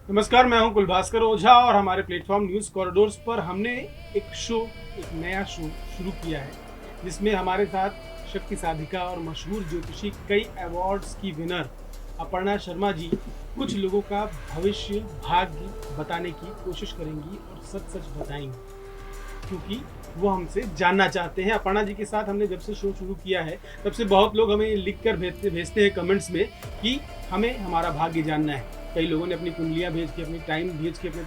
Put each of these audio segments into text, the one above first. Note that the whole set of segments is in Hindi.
नमस्कार, मैं हूं कुलभास्कर ओझा और हमारे प्लेटफॉर्म न्यूज़ कॉरिडोर्स पर हमने एक नया शो शुरू किया है जिसमें हमारे साथ शक्ति साधिका और मशहूर ज्योतिषी कई अवार्ड्स की विनर अपर्णा शर्मा जी कुछ लोगों का भविष्य भाग्य बताने की कोशिश करेंगी और सच सच बताएंगी क्योंकि वो हमसे जानना चाहते हैं। अपर्णा जी के साथ हमने जब से शो शुरू किया है तब से बहुत लोग हमें लिख कर भेजते हैं कमेंट्स में कि हमें हमारा भाग्य जानना है। कई लोगों ने अपनी कुंडलियाँ भेज के, अपनी टाइम भेज के, अपने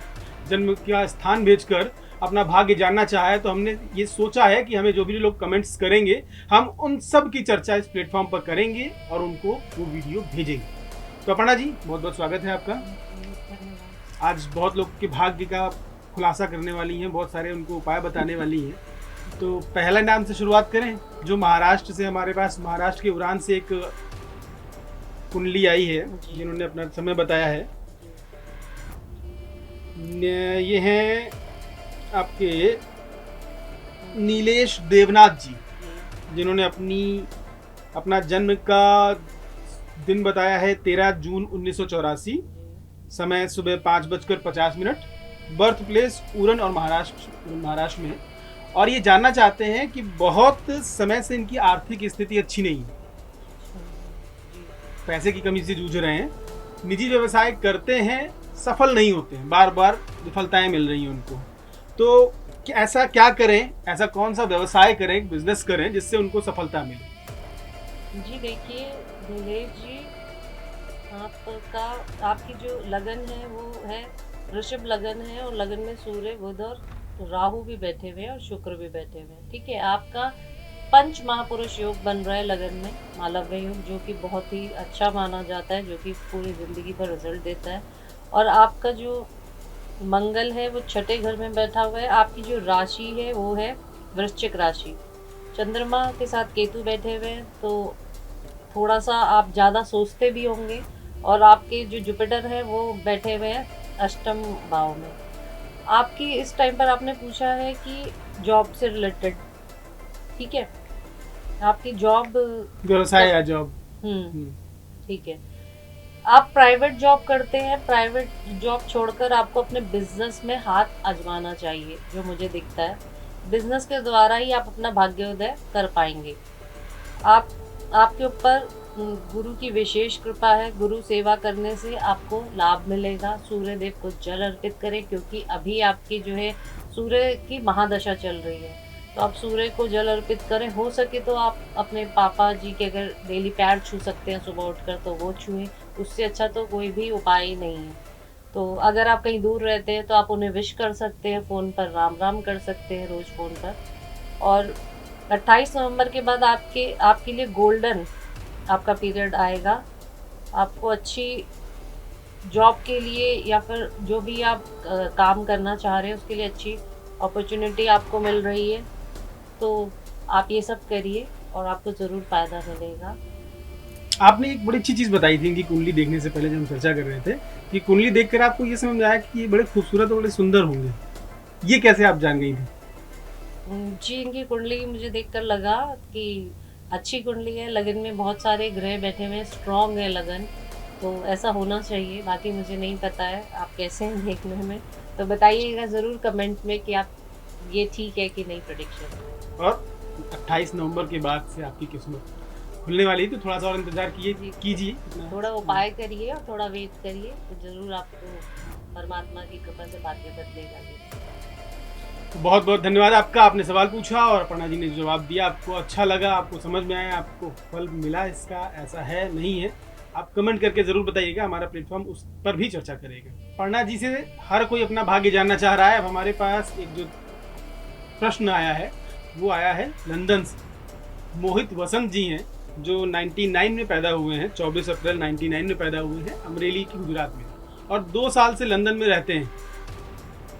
जन्म का स्थान भेज कर अपना भाग्य जानना चाहा है। तो हमने ये सोचा है कि हमें जो भी लोग कमेंट्स करेंगे हम उन सब की चर्चा इस प्लेटफॉर्म पर करेंगे और उनको वो वीडियो भेजेंगे। तो अपर्णा जी, बहुत बहुत स्वागत है आपका। आज बहुत लोग के भाग्य का खुलासा करने वाली हैं, बहुत सारे उनको उपाय बताने वाली हैं। तो पहला नाम से शुरुआत करें, जो महाराष्ट्र से हमारे पास, महाराष्ट्र के उड़ान से एक कुंडली आई है जिन्होंने अपना समय बताया है। ये हैं आपके नीलेश देवनाथ जी, जिन्होंने अपना जन्म का दिन बताया है 13 जून 1984, समय सुबह 5:50, बर्थ प्लेस उरण और महाराष्ट्र में। और ये जानना चाहते हैं कि बहुत समय से इनकी आर्थिक स्थिति अच्छी नहीं है, पैसे की कमी से जूझ रहे हैं, निजी व्यवसाय करते हैं, सफल नहीं होते हैं, बार बार विफलताएं मिल रही हैं उनको। तो ऐसा क्या करें, ऐसा कौन सा व्यवसाय करें, बिजनेस करें जिससे उनको सफलता मिले? जी देखिए नीलेश जी, आपकी जो लगन है वो है वृषभ लगन है, और लगन में सूर्य, बुध और राहु भी बैठे हुए हैं और शुक्र भी बैठे हुए हैं। ठीक है, आपका पंच महापुरुष योग बन रहा है लगन में, मालव्य योग, जो कि बहुत ही अच्छा माना जाता है, जो कि पूरी जिंदगी पर रिजल्ट देता है। और आपका जो मंगल है वो छठे घर में बैठा हुआ है। आपकी जो राशि है वो है वृश्चिक राशि, चंद्रमा के साथ केतु बैठे हुए हैं, तो थोड़ा सा आप ज़्यादा सोचते भी होंगे। और आपके जो जुपिटर है वो बैठे हुए हैं अष्टम भाव में। आपकी इस टाइम पर आपने पूछा है कि जॉब से रिलेटेड, ठीक है, आपकी जॉब, व्यवसाय या जॉब। ठीक है, आप प्राइवेट जॉब करते हैं, प्राइवेट जॉब छोड़कर आपको अपने बिजनेस में हाथ आजमाना चाहिए, जो मुझे दिखता है। बिजनेस के द्वारा ही आप अपना भाग्योदय कर पाएंगे। आप आपके ऊपर गुरु की विशेष कृपा है, गुरु सेवा करने से आपको लाभ मिलेगा। सूर्य देव को जल अर्पित करें, क्योंकि अभी आपकी जो है सूर्य की महादशा चल रही है, तो आप सूर्य को जल अर्पित करें। हो सके तो आप अपने पापा जी के अगर डेली पैर छू सकते हैं सुबह उठकर तो वो छुएं, उससे अच्छा तो कोई भी उपाय नहीं है। तो अगर आप कहीं दूर रहते हैं तो आप उन्हें विश कर सकते हैं, फ़ोन पर राम राम कर सकते हैं रोज़ फ़ोन पर। और 28 नवंबर के बाद आपके लिए गोल्डन आपका पीरियड आएगा। आपको अच्छी जॉब के लिए या फिर जो भी आप काम करना चाह रहे हैं उसके लिए अच्छी अपॉर्चुनिटी आपको मिल रही है। तो आप ये सब करिए और आपको ज़रूर फ़ायदा मिलेगा। आपने एक बड़ी अच्छी चीज बताई थी इनकी कुंडली देखने से पहले, जब हम चर्चा कर रहे थे कि कुंडली देखकर आपको ये समझ में आया कि ये बड़े खूबसूरत और बड़े सुंदर होंगे। ये कैसे आप जान गई थी? जी, इनकी कुंडली मुझे देखकर लगा कि अच्छी कुंडली है, लगन में बहुत सारे ग्रह बैठे हुए हैं, स्ट्रॉन्ग है लगन, तो ऐसा होना चाहिए। बाकी मुझे नहीं पता है आप कैसे हैं देखने में, तो बताइएगा ज़रूर कमेंट में कि आप ये ठीक है कि नहीं प्रेडिक्शन। और 28 नवंबर के बाद से आपकी किस्मत खुलने वाली है, तो थोड़ा सा और इंतजार कीजिए। थोड़ा उपाय करिए और थोड़ा वेट करिए, तो ज़रूर आपको परमात्मा की कृपा से भाग्य बदलेगा। तो बहुत बहुत धन्यवाद आपका, आपने सवाल पूछा और अपर्णा जी ने जवाब दिया। आपको अच्छा लगा, आपको समझ में आया, आपको फल मिला इसका, ऐसा है नहीं है, आप कमेंट करके जरूर बताइएगा, हमारा प्लेटफॉर्म उस पर भी चर्चा करेगा। अपर्णा जी से हर कोई अपना भाग्य जानना चाह रहा है। अब हमारे पास एक जो प्रश्न आया है वो आया है लंदन से। मोहित वसंत जी हैं, जो 99 में पैदा हुए हैं, 24 अप्रैल 99 में पैदा हुए हैं, अमरेली की गुजरात में, और 2 साल से लंदन में रहते हैं।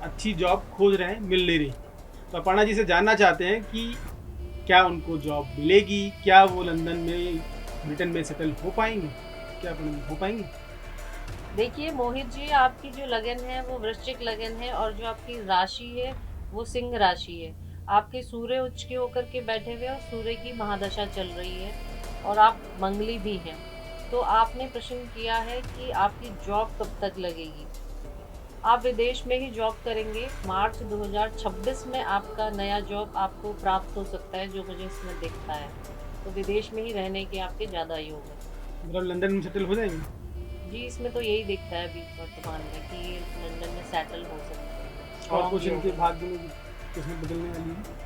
अच्छी जॉब खोज रहे हैं, मिल नहीं रही। तो अपर्णा जी से जानना चाहते हैं कि क्या उनको जॉब मिलेगी, क्या वो लंदन में, ब्रिटेन में सेटल हो पाएंगे, क्या हो पाएंगे? देखिए मोहित जी, आपकी जो लगन है वो वृश्चिक लगन है, और जो आपकी राशि है वो सिंह राशि है। आपके सूर्य उच्च के होकर के बैठे हुए और सूर्य की महादशा चल रही है, और आप मंगली भी हैं। तो आपने प्रश्न किया है कि आपकी जॉब कब तक लगेगी। आप विदेश में ही जॉब करेंगे। मार्च 2026 में आपका नया जॉब आपको प्राप्त हो सकता है, जो मुझे इसमें दिखता है। तो विदेश में ही रहने के आपके ज़्यादा योग है। मतलब लंदन में सेटल हो जाएंगे? जी, इसमें तो यही दिखता है अभी वर्तमान में कि ये लंदन में सेटल हो सकते हैं। और स्ट्रॉन्ग कुछ योग इनके है। भाग्य में किस्मत बदलने वाली है?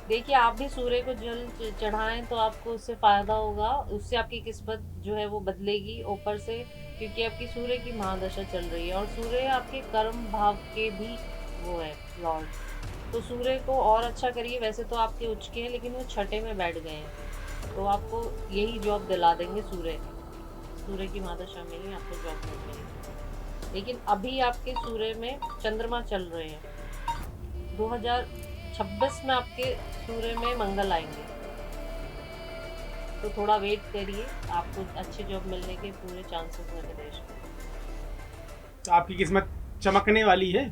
देखिए, आप भी सूर्य को जल चढ़ाएं तो आपको उससे फायदा होगा, उससे आपकी किस्मत जो है वो बदलेगी ऊपर से, क्योंकि आपकी सूर्य की महादशा चल रही है और सूर्य आपके कर्म भाव के भी वो है लॉर्ड। तो सूर्य को और अच्छा करिए। वैसे तो आपके उच्च के हैं, लेकिन वो छठे में बैठ गए हैं, तो आपको यही जॉब दिला देंगे। सूर्य की महादशा में ही आपको जॉब मिल जाएगी। लेकिन अभी आपके सूर्य में चंद्रमा चल रहे हैं। 2026 में आपके सूर्य में मंगल आएंगे, तो थोड़ा वेट करिए, आपको अच्छी जॉब मिलने के पूरे चांसेस हैं विदेश में। तो आपकी किस्मत चमकने वाली है,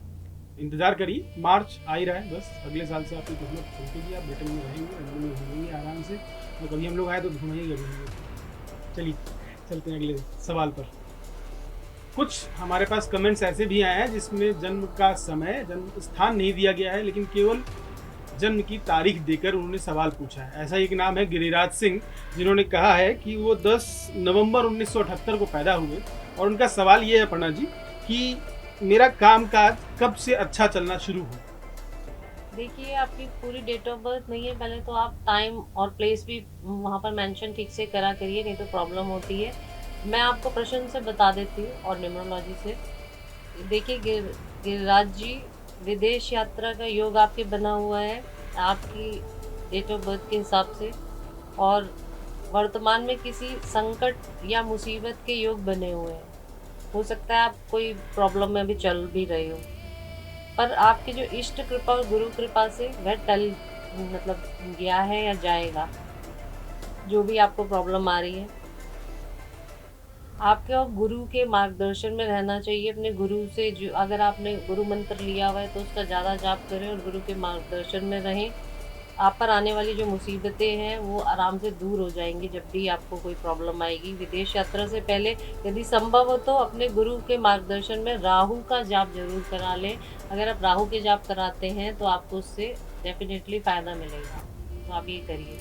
इंतजार करिए। मार्च आ ही रहा है, बस अगले साल से आपकी किस्मत चमकेगी। आप ब्रिटेन में रहेंगे, लंदन में घूमेंगे आराम से, और कभी हम लोग आए तो घुमाएंगे भी। चलिए चलते हैं अगले सवाल पर। कुछ हमारे पास कमेंट्स ऐसे भी आए हैं जिसमें जन्म का समय, जन्म स्थान नहीं दिया गया है, लेकिन केवल जन्म की तारीख देकर उन्होंने सवाल पूछा है। ऐसा एक नाम है गिरिराज सिंह, जिन्होंने कहा है कि वो 10 नवंबर 1978 को पैदा हुए, और उनका सवाल ये है पन्ना जी कि मेरा कामकाज कब से अच्छा चलना शुरू हो। देखिए, आपकी पूरी डेट ऑफ बर्थ नहीं है, पहले तो आप टाइम और प्लेस भी वहाँ पर मेंशन ठीक से करा करिए, नहीं तो प्रॉब्लम होती है। मैं आपको प्रश्न से बता देती हूँ और न्यूमरोलॉजी से। देखिए गिरिराज जी, विदेश यात्रा का योग आपके बना हुआ है आपकी डेट ऑफ बर्थ के हिसाब से, और वर्तमान में किसी संकट या मुसीबत के योग बने हुए हैं। हो सकता है आप कोई प्रॉब्लम में भी चल भी रहे हो, पर आपकी जो इष्ट कृपा और गुरु कृपा से वह टल गया है या जाएगा। जो भी आपको प्रॉब्लम आ रही है, आपके गुरु के मार्गदर्शन में रहना चाहिए। अपने गुरु से, जो अगर आपने गुरु मंत्र लिया हुआ है तो उसका ज़्यादा जाप करें और गुरु के मार्गदर्शन में रहें। आप पर आने वाली जो मुसीबतें हैं वो आराम से दूर हो जाएंगी जब भी आपको कोई प्रॉब्लम आएगी। विदेश यात्रा से पहले यदि संभव हो तो अपने गुरु के मार्गदर्शन में राहु का जाप जरूर करा लें। अगर आप राहु के जाप कराते हैं तो आपको उससे डेफिनेटली फ़ायदा मिलेगा, तो आप ये करिए।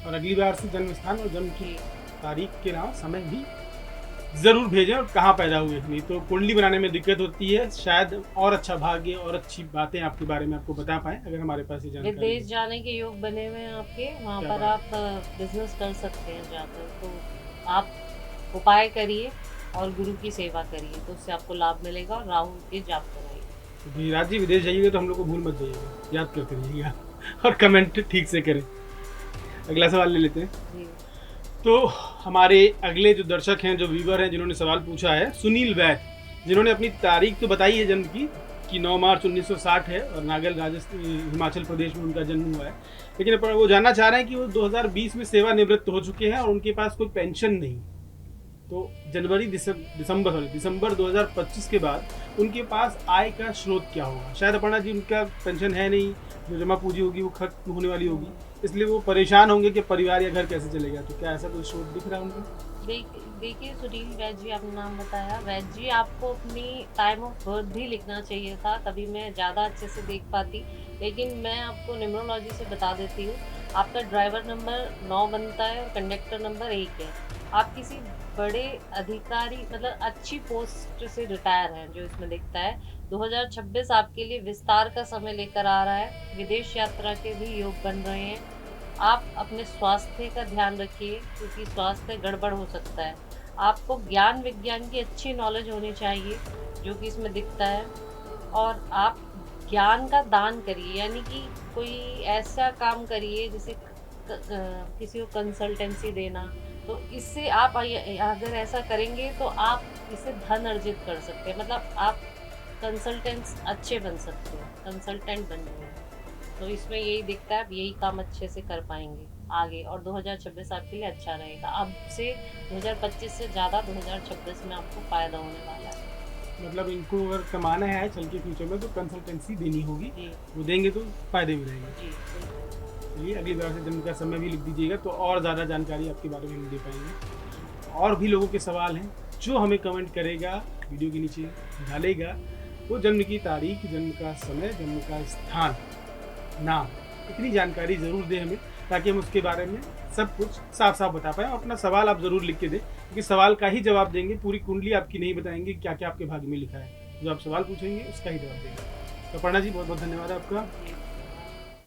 और अगली बार से जन्म स्थान और जन्म की तारीख के नाम समय भी जरूर भेजें, और कहाँ पैदा हुए। नहीं तो कुंडली बनाने में दिक्कत होती है, शायद और अच्छा भाग्य और अच्छी बातें आपके बारे में आपको बता पाए अगर हमारे पास ये जानकारी। विदेश जाने के योग बने हुए हैं आपके, वहाँ क्या पर बात आप बिजनेस कर सकते हैं जाकर। तो आप उपाय करिए और गुरु की सेवा करिए, तो उससे आपको लाभ मिलेगा। और राहु के जाप कराइए। तो गिरिराज जी, विदेश जाइएगा तो हम लोग को भूल मत जाइएगा, याद करते रहिएगा और कमेंट ठीक से करें। अगला सवाल ले लेते हैं। जी, तो हमारे अगले जो दर्शक हैं, जो व्यूवर हैं, जिन्होंने सवाल पूछा है, सुनील वैद, जिन्होंने अपनी तारीख तो बताई है जन्म की कि 9 मार्च 1960 है, और नागल राजस्थान हिमाचल प्रदेश में उनका जन्म हुआ है। लेकिन वो जानना चाह रहे हैं कि वो 2020 में सेवानिवृत्त हो चुके हैं और उनके पास कोई पेंशन नहीं। तो दिसंबर 2025 के बाद उनके पास आय का स्रोत क्या होगा। शायद अपर्णा जी, उनका पेंशन है नहीं, जो जमा पूंजी होगी वो खत्म होने वाली होगी, इसलिए वो परेशान होंगे कि परिवार या घर कैसे चलेगा। तो क्या ऐसा कोई स्रोत दिख रहा है उनको? देखिए सुनील वैद जी, आपने नाम बताया। वैद जी, आपको अपनी टाइम ऑफ बर्थ भी लिखना चाहिए था, तभी मैं ज़्यादा अच्छे से देख पाती। लेकिन मैं आपको न्यूमरोलॉजी से बता देती हूँ। आपका ड्राइवर नंबर 9 बनता है और कंडक्टर नंबर 1 है। आप किसी बड़े अधिकारी, अच्छी पोस्ट से रिटायर हैं, जो इसमें दिखता है। 2026 आपके लिए विस्तार का समय लेकर आ रहा है। विदेश यात्रा के भी योग बन रहे हैं। आप अपने स्वास्थ्य का ध्यान रखिए, क्योंकि स्वास्थ्य गड़बड़ हो सकता है। आपको ज्ञान विज्ञान की अच्छी नॉलेज होनी चाहिए, जो कि इसमें दिखता है। और आप ज्ञान का दान करिए, यानी कि कोई ऐसा काम करिए जैसे किसी को कंसल्टेंसी देना। तो इससे आप अगर ऐसा करेंगे तो आप इससे धन अर्जित कर सकते हैं। आप कंसल्टेंट्स अच्छे बन सकते हैं, कंसल्टेंट बन जाएंगे। तो इसमें यही दिखता है, आप यही काम अच्छे से कर पाएंगे आगे। और 2026 आपके लिए अच्छा रहेगा। अब से 2025 से ज़्यादा 2026 में आपको फ़ायदा होने वाला है। मतलब इनको अगर कमाना है चल के फ्यूचर में तो कंसल्टेंसी देनी होगी, जी वो देंगे तो फायदे में रहेंगे। जी, बिल्कुल। चलिए, अगली बार से जन्म का समय भी लिख दीजिएगा, तो और ज़्यादा जानकारी आपके बारे में हम दे पाएंगे। और भी लोगों के सवाल हैं, जो हमें कमेंट करेगा, वीडियो के नीचे डालेगा, वो जन्म की तारीख, जन्म का समय, जन्म का स्थान, नाम, इतनी जानकारी ज़रूर दें हमें, ताकि हम उसके बारे में सब कुछ साफ साफ बता पाएँ। और अपना सवाल आप ज़रूर लिख के दें, क्योंकि सवाल का ही जवाब देंगे, पूरी कुंडली आपकी नहीं बताएंगे क्या क्या आपके भाग्य में लिखा है। जो आप सवाल पूछेंगे उसका ही जवाब देंगे। तो अपर्णा जी, बहुत बहुत धन्यवाद आपका।